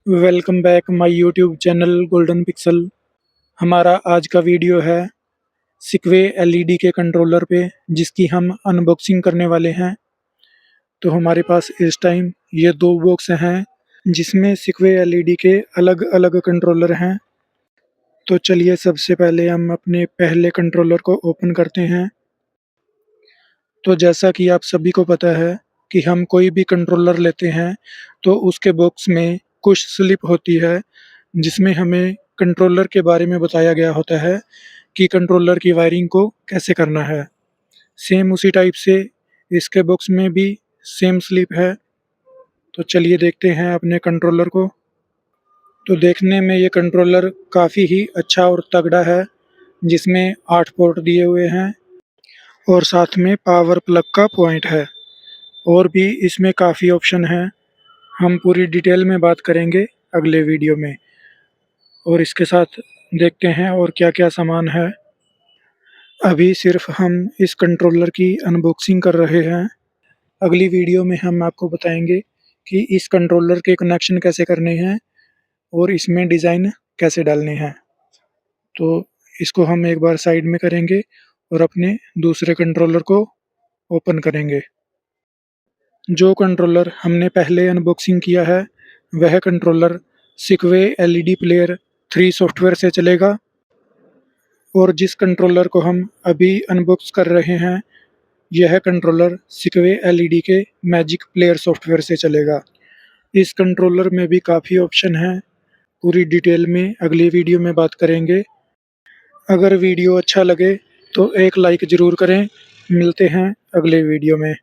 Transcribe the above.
Welcome back my YouTube channel golden pixel. हमारा आज का वीडियो है सिक्वे एलईडी के कंट्रोलर पे, जिसकी हम अनबॉक्सिंग करने वाले हैं। तो हमारे पास इस टाइम ये दो बॉक्स हैं जिसमें सिक्वे एलईडी के अलग अलग कंट्रोलर हैं। तो चलिए सबसे पहले हम अपने पहले कंट्रोलर को ओपन करते हैं। तो जैसा कि आप सभी को पता है कि हम कोई भी कंट्रोलर लेते हैं तो उसके बॉक्स में कुछ स्लिप होती है जिसमें हमें कंट्रोलर के बारे में बताया गया होता है कि कंट्रोलर की वायरिंग को कैसे करना है। सेम उसी टाइप से इसके बॉक्स में भी सेम स्लिप है। तो चलिए देखते हैं अपने कंट्रोलर को। तो देखने में ये कंट्रोलर काफ़ी ही अच्छा और तगड़ा है, जिसमें 8 पोर्ट दिए हुए हैं और साथ में पावर प्लग का पॉइंट है। और भी इसमें काफ़ी ऑप्शन हैं। हम पूरी डिटेल में बात करेंगे अगले वीडियो में। और इसके साथ देखते हैं और क्या-क्या सामान है। अभी सिर्फ हम इस कंट्रोलर की अनबॉक्सिंग कर रहे हैं। अगली वीडियो में हम आपको बताएंगे कि इस कंट्रोलर के कनेक्शन कैसे करने हैं और इसमें डिज़ाइन कैसे डालने हैं। तो इसको हम एक बार साइड में करेंगे और अपने दूसरे कंट्रोलर को ओपन करेंगे। जो कंट्रोलर हमने पहले अनबॉक्सिंग किया है वह कंट्रोलर सिक्वे एलईडी प्लेयर 3 सॉफ्टवेयर से चलेगा, और जिस कंट्रोलर को हम अभी अनबॉक्स कर रहे हैं यह कंट्रोलर सिक्वे एलईडी के मैजिक प्लेयर सॉफ्टवेयर से चलेगा। इस कंट्रोलर में भी काफ़ी ऑप्शन हैं, पूरी डिटेल में अगली वीडियो में बात करेंगे। अगर वीडियो अच्छा लगे तो एक लाइक ज़रूर करें। मिलते हैं अगले वीडियो में।